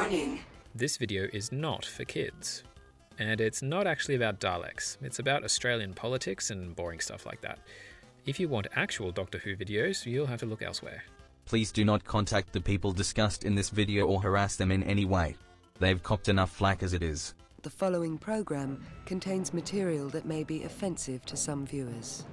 Warning. This video is not for kids. And it's not actually about Daleks. It's about Australian politics and boring stuff like that. If you want actual Doctor Who videos, you'll have to look elsewhere. Please do not contact the people discussed in this video or harass them in any way. They've copped enough flack as it is. The following program contains material that may be offensive to some viewers.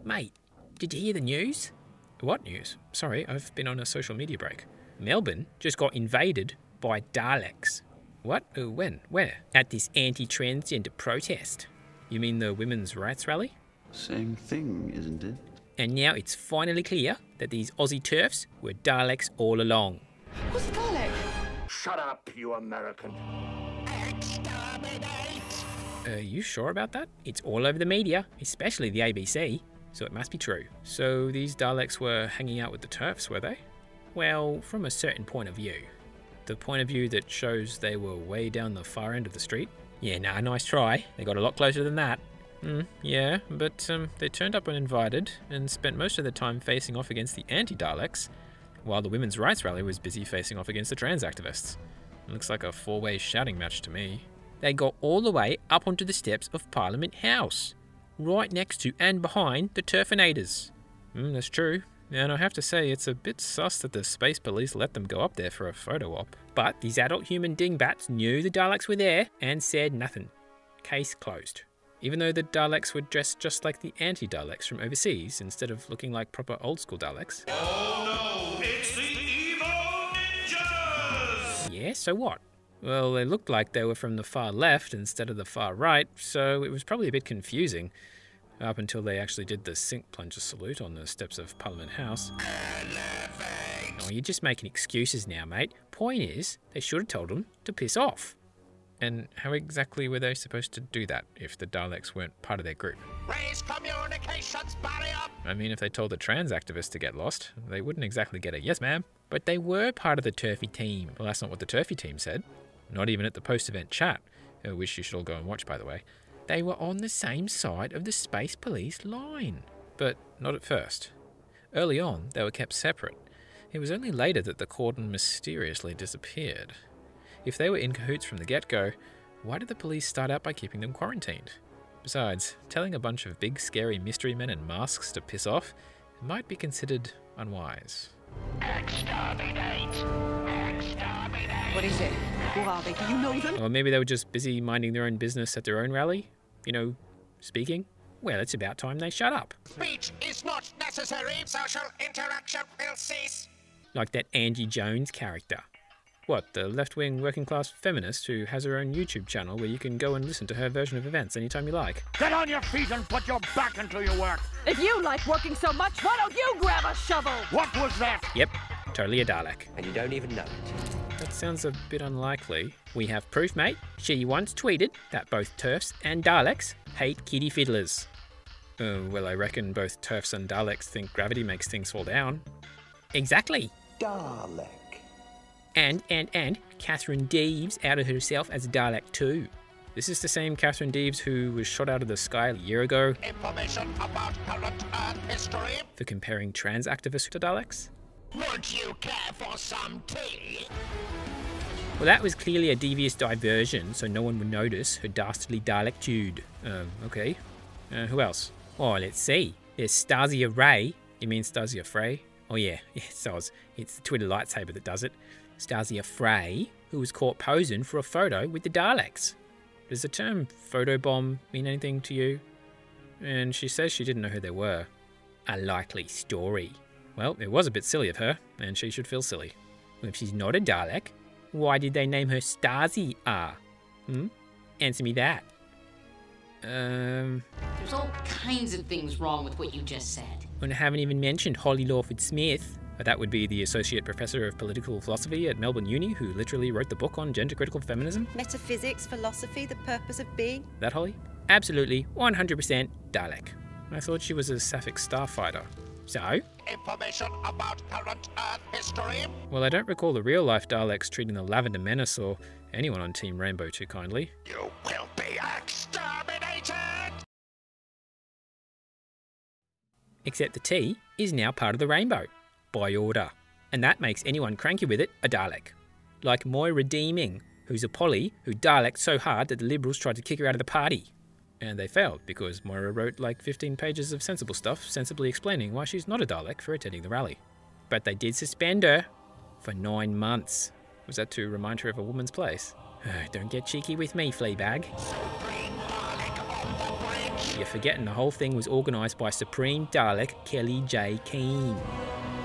Mate, did you hear the news? What news? Sorry, I've been on a social media break. Melbourne just got invaded by Daleks. What? When? Where? At this anti-transgender protest. You mean the women's rights rally? Same thing, isn't it? And now it's finally clear that these Aussie TERFs were Daleks all along. What's a Dalek? Shut up, you American. Are you sure about that? It's all over the media, especially the ABC, so it must be true. So these Daleks were hanging out with the TERFs, were they? Well, from a certain point of view. The point of view that shows they were way down the far end of the street? Yeah, nah, nice try. They got a lot closer than that. Yeah, but they turned up uninvited and spent most of their time facing off against the anti-Daleks, while the women's rights rally was busy facing off against the trans activists. It looks like a four-way shouting match to me. They got all the way up onto the steps of Parliament House, right next to and behind the Turfinators. That's true. And I have to say, it's a bit sus that the space police let them go up there for a photo op. But these adult human dingbats knew the Daleks were there and said nothing. Case closed. Even though the Daleks were dressed just like the anti-Daleks from overseas instead of looking like proper old-school Daleks. Oh no, it's the evil ninjas! Yeah, so what? Well, they looked like they were from the far left instead of the far right, so it was probably a bit confusing. Up until they actually did the sink plunger salute on the steps of Parliament House. Oh, you're just making excuses now, mate. Point is, they should have told them to piss off. And how exactly were they supposed to do that if the Daleks weren't part of their group? Raise communications barrier! I mean, if they told the trans activists to get lost, they wouldn't exactly get a yes ma'am. But they were part of the TERFy team. Well, that's not what the TERFy team said. Not even at the post-event chat, which you should all go and watch, by the way. They were on the same side of the space police line. But not at first. Early on, they were kept separate. It was only later that the cordon mysteriously disappeared. If they were in cahoots from the get-go, why did the police start out by keeping them quarantined? Besides, telling a bunch of big scary mystery men in masks to piss off might be considered unwise. Exterminate! Exterminate! What is it? Who are they? Do you know them? Or maybe they were just busy minding their own business at their own rally? You know, speaking? Well, it's about time they shut up. Speech is not necessary. Social interaction will cease. Like that Angie Jones character. What, the left-wing working-class feminist who has her own YouTube channel where you can go and listen to her version of events anytime you like? Get on your feet and put your back into your work. If you like working so much, why don't you grab a shovel? What was that? Yep, totally a Dalek. And you don't even know it. That sounds a bit unlikely. We have proof, mate. She once tweeted that both TERFs and Daleks hate kiddie fiddlers. Well, I reckon both TERFs and Daleks think gravity makes things fall down. Exactly. Dalek. And Katherine Deves outed herself as a Dalek too. This is the same Katherine Deves who was shot out of the sky a year ago. Information about current Earth history. For comparing trans activists to Daleks. Would you care for some tea? Well, that was clearly a devious diversion, so no one would notice her dastardly Dalektude. Okay. Who else? Oh, let's see. There's Stasia Ray. You mean Stasia Frey? Oh yeah, soz. It's the Twitter lightsaber that does it. Stasia Frey, who was caught posing for a photo with the Daleks. Does the term photobomb mean anything to you? And she says she didn't know who they were. A likely story. Well, it was a bit silly of her, and she should feel silly. If she's not a Dalek, why did they name her Stasia? Answer me that. There's all kinds of things wrong with what you just said. And I haven't even mentioned Holly Lawford-Smith. That would be the Associate Professor of Political Philosophy at Melbourne Uni, who literally wrote the book on gender-critical feminism. Metaphysics, philosophy, the purpose of being. That Holly? Absolutely, 100% Dalek. I thought she was a Sapphic starfighter. So? Information about current Earth history. Well, I don't recall the real-life Daleks treating the Lavender Menace or anyone on Team Rainbow too kindly. You will be exterminated! Except the T is now part of the Rainbow. By order. And that makes anyone cranky with it a Dalek. Like Moira Deeming, who's a Polly who Daleked so hard that the Liberals tried to kick her out of the party. And they failed because Moira wrote like 15 pages of sensible stuff, sensibly explaining why she's not a Dalek for attending the rally. But they did suspend her for 9 months. Was that to remind her of a woman's place? Don't get cheeky with me, Fleabag. You're forgetting the whole thing was organised by Supreme Dalek Kellie-Jay Keen.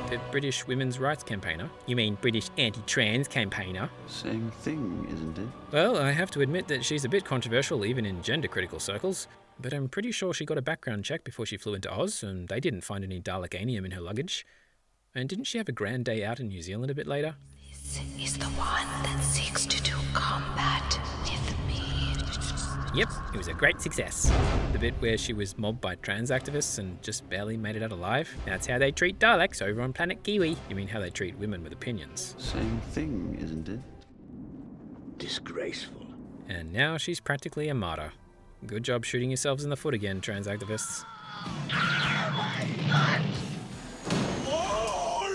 The British women's rights campaigner. You mean British anti-trans campaigner. Same thing, isn't it? Well, I have to admit that she's a bit controversial even in gender-critical circles, but I'm pretty sure she got a background check before she flew into Oz, and they didn't find any Dalekanium in her luggage. And didn't she have a grand day out in New Zealand a bit later? This is the one that seeks to do combat with me. Yep, it was a great success. The bit where she was mobbed by trans activists and just barely made it out alive. That's how they treat Daleks over on planet Kiwi. You mean how they treat women with opinions. Same thing, isn't it? Disgraceful. And now she's practically a martyr. Good job shooting yourselves in the foot again, trans activists. Oh,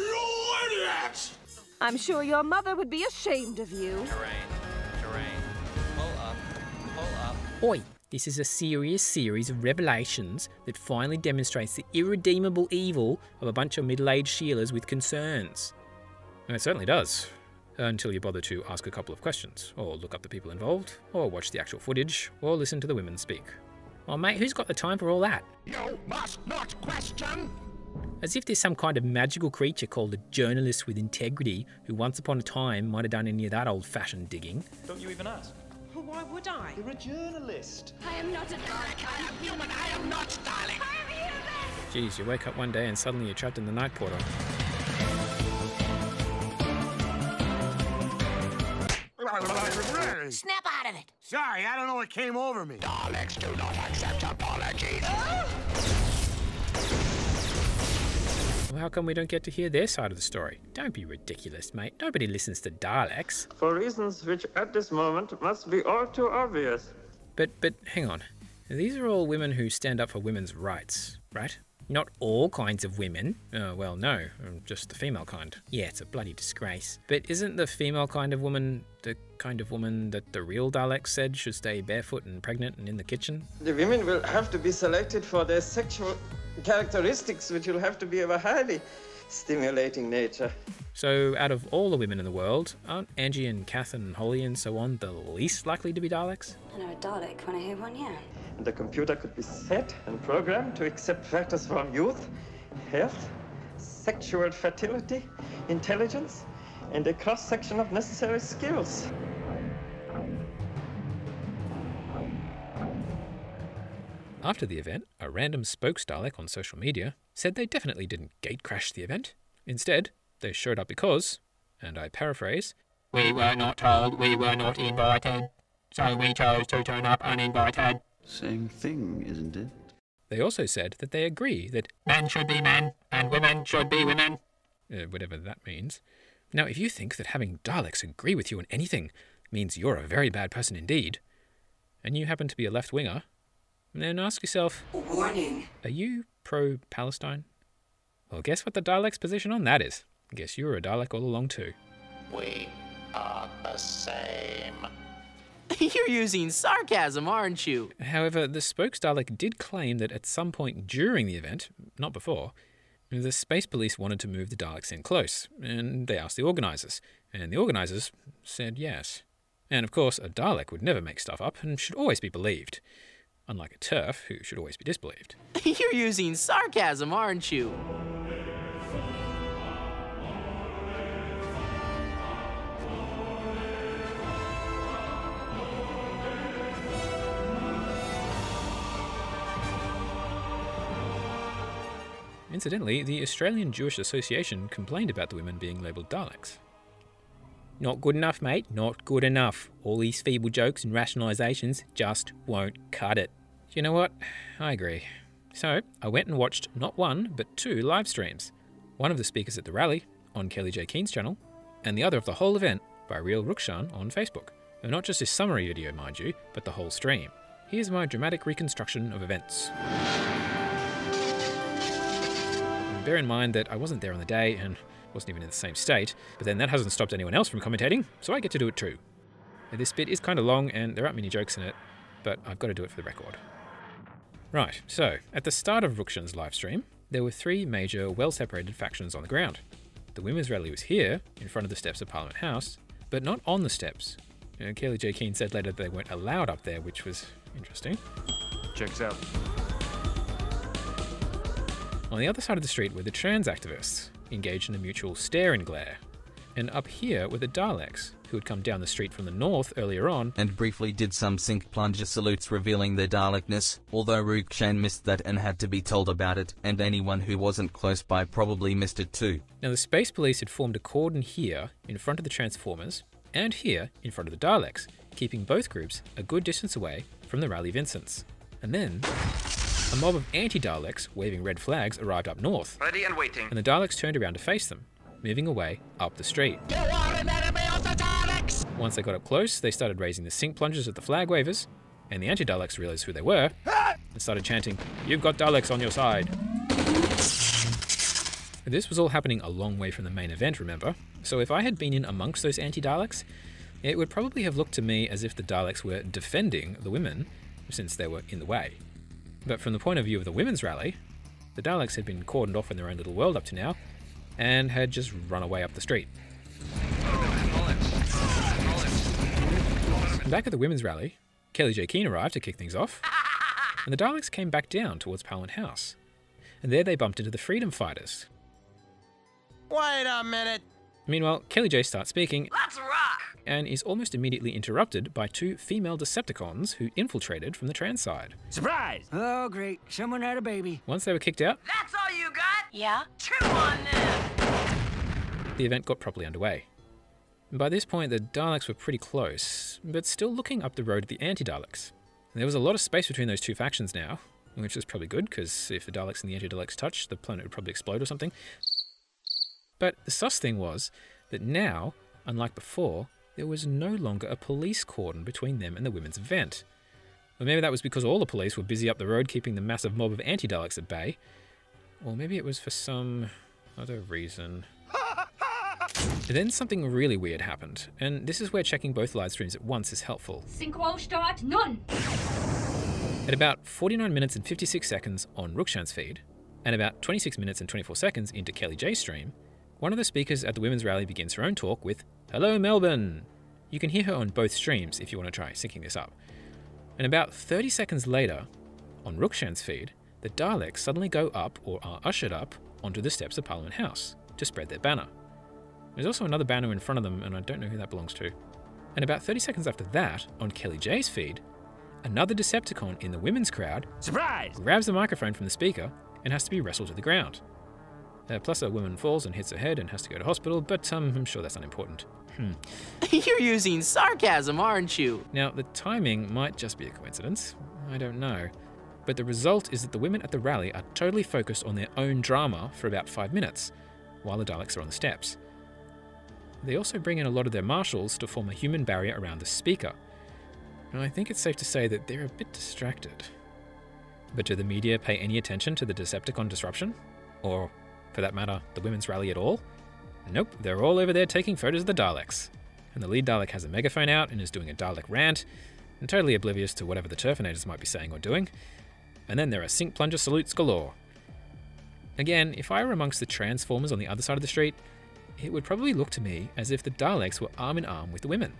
you idiots! I'm sure your mother would be ashamed of you. Terrain. Pull up. Oi, this is a serious series of revelations that finally demonstrates the irredeemable evil of a bunch of middle-aged Sheilas with concerns. And it certainly does. Until you bother to ask a couple of questions, or look up the people involved, or watch the actual footage, or listen to the women speak. Well, mate, who's got the time for all that? You must not question! As if there's some kind of magical creature called a journalist with integrity who once upon a time might have done any of that old-fashioned digging. Don't you even ask? Why would I? You're a journalist. I am not a Dalek. I am human, I am not Dalek! I am human! Jeez, you wake up one day and suddenly you're trapped in the night portal. Snap out of it. Sorry, I don't know what came over me. Daleks do not accept apologies. Well, how come we don't get to hear their side of the story? Don't be ridiculous, mate. Nobody listens to Daleks. For reasons which at this moment must be all too obvious. But hang on. These are all women who stand up for women's rights, right? Not all kinds of women. Well, no, just the female kind. Yeah, it's a bloody disgrace. But isn't the female kind of woman the kind of woman that the real Daleks said should stay barefoot and pregnant and in the kitchen? The women will have to be selected for their sexual characteristics, which will have to be of a highly stimulating nature. So, out of all the women in the world, aren't Angie and Katherine and Holly and so on the least likely to be Daleks? I know a Dalek when I hear one, yeah. And the computer could be set and programmed to accept factors from youth, health, sexual fertility, intelligence, and a cross-section of necessary skills. After the event, a random spokes-Dalek on social media said they definitely didn't gate-crash the event. Instead, they showed up because, and I paraphrase, "We were not told, we were not invited, so we chose to turn up uninvited." Same thing, isn't it? They also said that they agree that men should be men and women should be women. Whatever that means. Now, if you think that having Daleks agree with you on anything means you're a very bad person indeed, and you happen to be a left-winger, then ask yourself, warning, are you pro-Palestine? Well, guess what the Daleks' position on that is? Guess you were a Dalek all along too. We are the same. You're using sarcasm, aren't you? However, the spokes Dalek did claim that at some point during the event, not before, the space police wanted to move the Daleks in close, and they asked the organisers, and the organisers said yes. And of course, a Dalek would never make stuff up and should always be believed, unlike a TERF who should always be disbelieved. You're using sarcasm, aren't you? Incidentally, the Australian Jewish Association complained about the women being labelled Daleks. Not good enough, mate, not good enough. All these feeble jokes and rationalisations just won't cut it. You know what? I agree. So, I went and watched not one, but 2 live streams. One of the speakers at the rally, on Kellie-Jay Keen's channel, and the other of the whole event by real Rukshan on Facebook. And not just his summary video, mind you, but the whole stream. Here's my dramatic reconstruction of events. bear in mind that I wasn't there on the day and wasn't even in the same state, but then that hasn't stopped anyone else from commentating, so I get to do it too. Now, this bit is kind of long and there aren't many jokes in it, but I've got to do it for the record. Right, so at the start of Rukshan's livestream, there were three major, well-separated factions on the ground. The women's rally was here, in front of the steps of Parliament House, but not on the steps. Kellie-Jay Keen said later that they weren't allowed up there, which was interesting. Checks out. On the other side of the street were the trans activists, engaged in a mutual stare and glare. And up here were the Daleks, who had come down the street from the north earlier on and briefly did some sink plunger salutes revealing their Dalekness, although Rukshan missed that and had to be told about it, and anyone who wasn't close by probably missed it too. Now the Space Police had formed a cordon here, in front of the Transformers, and here, in front of the Daleks, keeping both groups a good distance away from the Rally Vincents. And then, a mob of anti-Daleks waving red flags arrived up north. Ready and waiting. And the Daleks turned around to face them, moving away up the street. You are an enemy of the Daleks! Once they got up close, they started raising the sink plungers at the flag wavers, and the anti-Daleks realized who they were, and started chanting, "You've got Daleks on your side." This was all happening a long way from the main event, remember? So if I had been in amongst those anti-Daleks, it would probably have looked to me as if the Daleks were defending the women, since they were in the way. But from the point of view of the women's rally, the Daleks had been cordoned off in their own little world up to now, and had just run away up the street. Back at the women's rally, Kellie-Jay Keen arrived to kick things off, and the Daleks came back down towards Parliament House. And there they bumped into the freedom fighters. Wait a minute! Meanwhile, Kellie-Jay starts speaking, Let's rock! And is almost immediately interrupted by two female Decepticons who infiltrated from the trans side. Surprise! Oh, great. Someone had a baby. Once they were kicked out, That's all you got? Yeah? Chew on them! the event got properly underway. By this point, the Daleks were pretty close, but still looking up the road at the anti-Daleks. There was a lot of space between those two factions now, which is probably good, because if the Daleks and the anti-Daleks touched, the planet would probably explode or something. But the sus thing was that now, unlike before, there was no longer a police cordon between them and the women's event. Or maybe that was because all the police were busy up the road keeping the massive mob of anti-Daleks at bay. Or maybe it was for some other reason. Then something really weird happened, and this is where checking both live streams at once is helpful. Synchro start, none. At about 49 minutes and 56 seconds on Rukshan's feed, and about 26 minutes and 24 seconds into Kellie-Jay's stream, one of the speakers at the women's rally begins her own talk with, "Hello Melbourne!" You can hear her on both streams if you want to try syncing this up. And about 30 seconds later, on Rukshan's feed, the Daleks suddenly go up, or are ushered up, onto the steps of Parliament House to spread their banner. There's also another banner in front of them, and I don't know who that belongs to. And about 30 seconds after that, on Kellie-Jay's feed, another Decepticon in the women's crowd Surprise! grabs the microphone from the speaker and has to be wrestled to the ground. Plus a woman falls and hits her head and has to go to hospital, but I'm sure that's unimportant. You're using sarcasm, aren't you? Now, the timing might just be a coincidence. I don't know. But the result is that the women at the rally are totally focused on their own drama for about 5 minutes, while the Daleks are on the steps. They also bring in a lot of their marshals to form a human barrier around the speaker. And I think it's safe to say that they're a bit distracted. But do the media pay any attention to the Decepticon disruption? Or, for that matter, the women's rally at all? Nope, they're all over there taking photos of the Daleks. And the lead Dalek has a megaphone out and is doing a Dalek rant, and totally oblivious to whatever the Terfinators might be saying or doing. And then there are sink plunger salutes galore. Again, if I were amongst the Transformers on the other side of the street, it would probably look to me as if the Daleks were arm in arm with the women.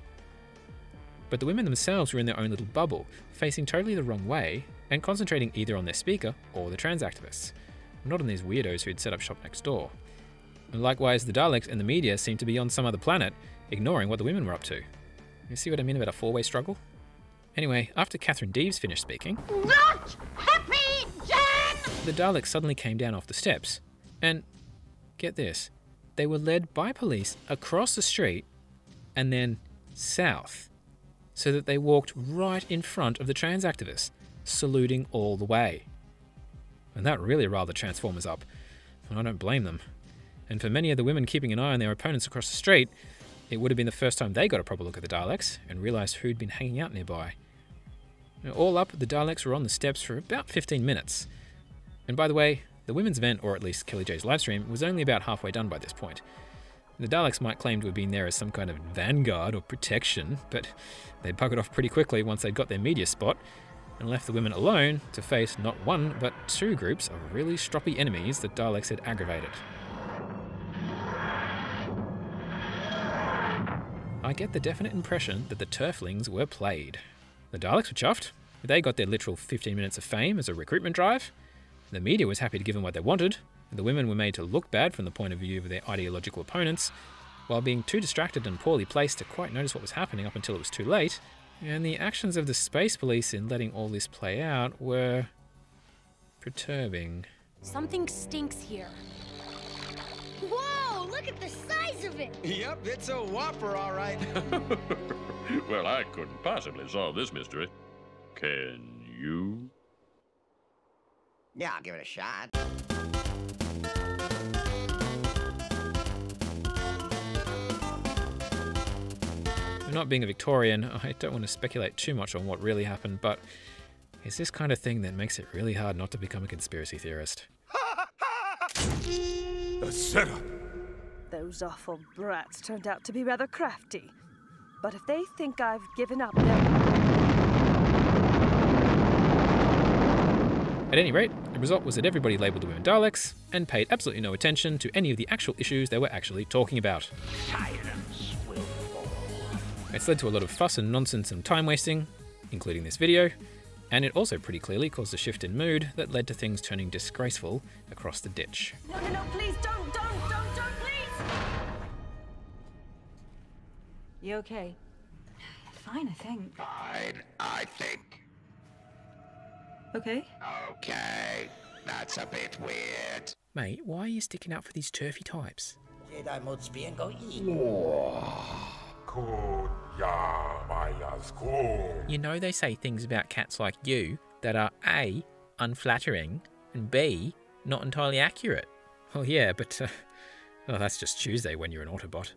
But the women themselves were in their own little bubble, facing totally the wrong way, and concentrating either on their speaker or the trans activists, not on these weirdos who'd set up shop next door. And likewise, the Daleks and the media seemed to be on some other planet, ignoring what the women were up to. You see what I mean about a four-way struggle? Anyway, after Katherine Deeves finished speaking, Not happy, Jen! the Daleks suddenly came down off the steps, and get this, they were led by police across the street and then south, so that they walked right in front of the trans activists, saluting all the way. And that really riled the Transformers up, and I don't blame them. And for many of the women keeping an eye on their opponents across the street, it would have been the first time they got a proper look at the Daleks and realised who'd been hanging out nearby. All up, the Daleks were on the steps for about 15 minutes. And by the way, The women's event, or at least Kellie-Jay's livestream, was only about halfway done by this point. The Daleks might claim to have been there as some kind of vanguard or protection, but they'd buggered off pretty quickly once they'd got their media spot, and left the women alone to face not one, but two groups of really stroppy enemies that Daleks had aggravated. I get the definite impression that the TERFlings were played. The Daleks were chuffed. They got their literal 15 minutes of fame as a recruitment drive. The media was happy to give them what they wanted. The women were made to look bad from the point of view of their ideological opponents, while being too distracted and poorly placed to quite notice what was happening up until it was too late. And the actions of the space police in letting all this play out were perturbing. Something stinks here. Whoa, look at the size of it! Yep, it's a whopper, all right. Well, I couldn't possibly solve this mystery. Can you? Yeah, I'll give it a shot. Not being a Victorian, I don't want to speculate too much on what really happened, but it's this kind of thing that makes it really hard not to become a conspiracy theorist. A setup. Those awful brats turned out to be rather crafty. But if they think I've given up, they'll... At any rate, the result was that everybody labelled the women Daleks and paid absolutely no attention to any of the actual issues they were actually talking about. Silence will fall. It's led to a lot of fuss and nonsense and time wasting, including this video, and it also pretty clearly caused a shift in mood that led to things turning disgraceful across the ditch. No, please, don't, please! You okay? Fine, I think. Fine, I think. Okay? Okay, that's a bit weird. Mate, why are you sticking up for these turfy types? Jedi mode speed go You know they say things about cats like you that are A, unflattering, and B, not entirely accurate. Well, yeah, but that's just Tuesday when you're an Autobot.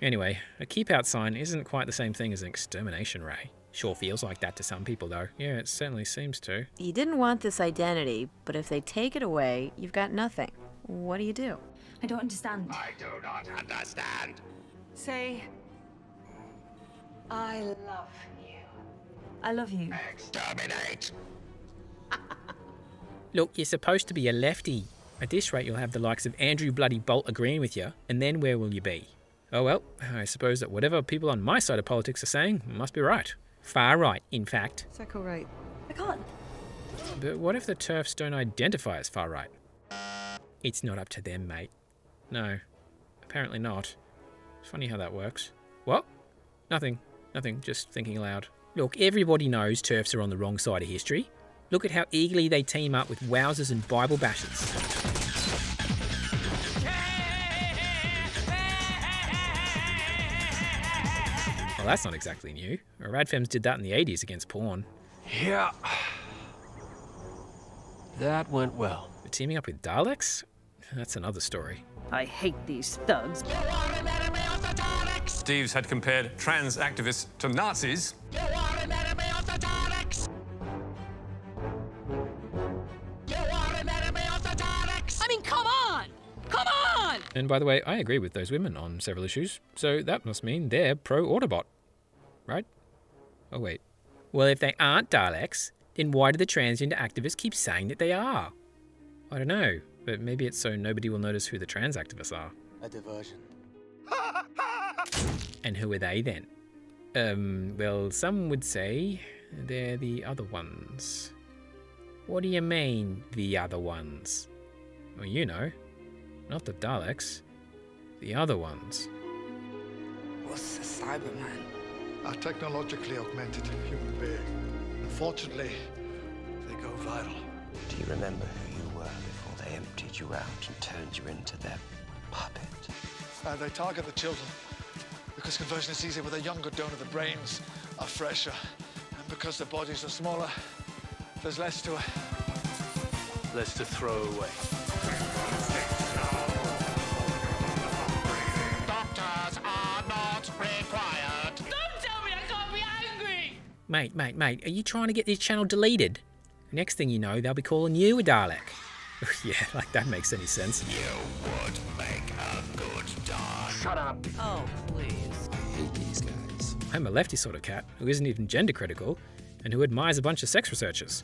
Anyway, a keep out sign isn't quite the same thing as an extermination ray. Sure feels like that to some people though. Yeah, it certainly seems to. You didn't want this identity, but if they take it away, you've got nothing. What do you do? I don't understand. I do not understand. Say, I love you. I love you. Exterminate. Look, you're supposed to be a lefty. At this rate, you'll have the likes of Andrew Bloody Bolt agreeing with you, and then where will you be? Oh well, I suppose that whatever people on my side of politics are saying must be right. Far right, in fact. Psycho right. I can't. But what if the TERFs don't identify as far right? It's not up to them, mate. No, apparently not. It's funny how that works. What? Nothing, just thinking aloud. Look, everybody knows TERFs are on the wrong side of history. Look at how eagerly they team up with wowsers and Bible bashers. Well, that's not exactly new. Radfems did that in the 80s against porn. Yeah. That went well. But teaming up with Daleks? That's another story. I hate these thugs. You are an enemy of the Daleks! Steve's had compared trans activists to Nazis. You are an enemy of the Daleks! You are an enemy of the Daleks! I mean, come on! Come on! And by the way, I agree with those women on several issues, so that must mean they're pro-Autobot. Right? Oh wait. Well, if they aren't Daleks, then why do the transgender activists keep saying that they are? I don't know, but maybe it's so nobody will notice who the trans activists are. A diversion. And who are they then? Well, some would say they're the other ones. What do you mean, the other ones? Well, you know, not the Daleks, the other ones. What's a Cyberman? A technologically augmented human being. Unfortunately, they go viral. Do you remember who you were before they emptied you out and turned you into their puppet? They target the children because conversion is easier with a younger donor. The brains are fresher, and because the bodies are smaller, there's less to it. Less to throw away. Doctors are not required. Don't tell me I can't be angry! Mate, are you trying to get this channel deleted? Next thing you know, they'll be calling you a Dalek. Yeah, like that makes any sense. You would make a good dog. Shut up. Oh, please. I hate these guys. I'm a lefty sort of cat who isn't even gender critical and who admires a bunch of sex researchers.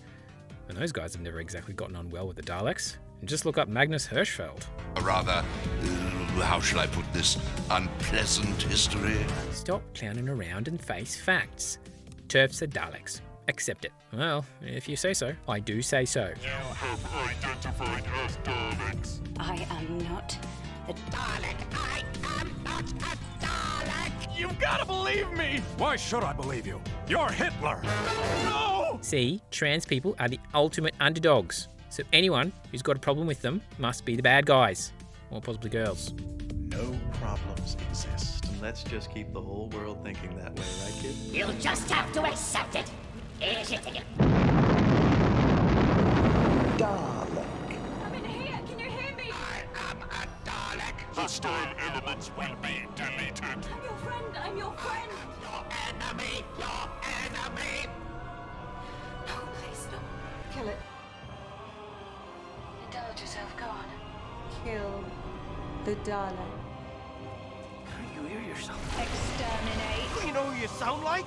And those guys have never exactly gotten on well with the Daleks. And just look up Magnus Hirschfeld. A rather, how shall I put this, unpleasant history. Stop clowning around and face facts. TERFs are Daleks. Accept it. Well, if you say so. I do say so. You have identified as Daleks. I am not a Dalek. I am not a Dalek! You've got to believe me! Why should I believe you? You're Hitler! No! See, trans people are the ultimate underdogs. So anyone who's got a problem with them must be the bad guys. Or possibly girls. No problems exist. And let's just keep the whole world thinking that way, right, kid? You just have to accept it. Is it? Dalek. I'm in here. Can you hear me? I am a Dalek. Hostile elements will be deleted. I'm your friend. I'm your friend. Your enemy. Your enemy. No, please no. Kill it. Indulge yourself, go on. Kill the Dalek. You hear yourself? Exterminate. You know who you sound like?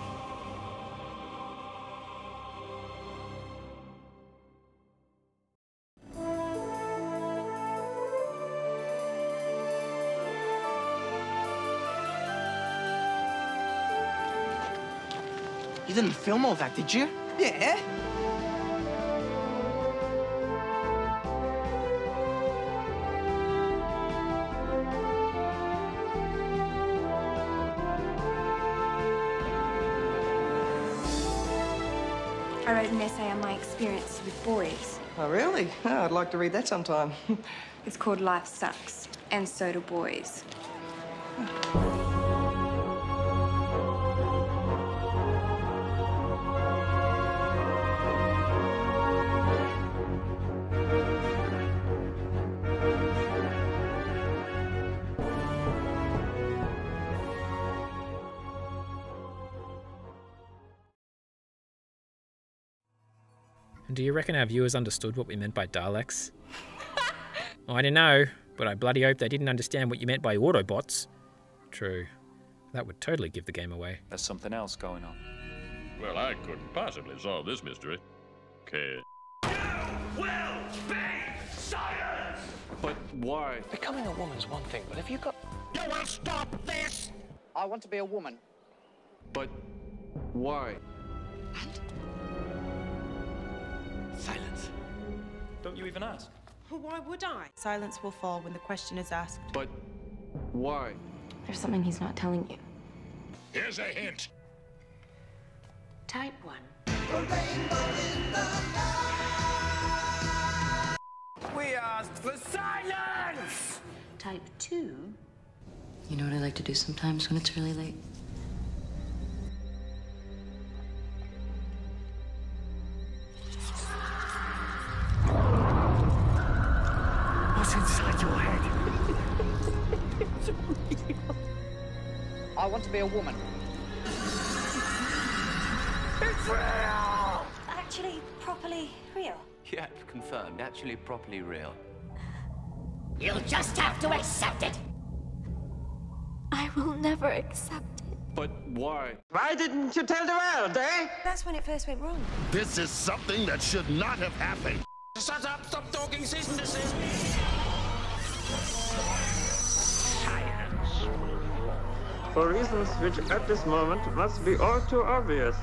You didn't film all that, did you? Yeah. I wrote an essay on my experiences with boys. Oh, really? Oh, I'd like to read that sometime. It's called Life Sucks, and so do boys. And do you reckon our viewers understood what we meant by Daleks? Oh, I don't know, but I bloody hope they didn't understand what you meant by Autobots. True. That would totally give the game away. There's something else going on. Well, I couldn't possibly solve this mystery. Okay. Will be science! But why? Becoming a woman's one thing, but if you got... You will stop this! I want to be a woman. But why? Silence. Don't you even ask? Why would I? Silence will fall when the question is asked. But why? There's something he's not telling you. Here's a hint. Type 1. We asked for silence! Type 2. You know what I like to do sometimes when it's really late? What's inside your head? It's real. I want to be a woman. It's real! Actually, properly real. Yeah, confirmed. Actually, properly real. You just have to accept it. I will never accept it. But why? Why didn't you tell the world, eh? That's when it first went wrong. This is something that should not have happened. Shut up! Stop talking! Cease and desist! For reasons which at this moment must be all too obvious.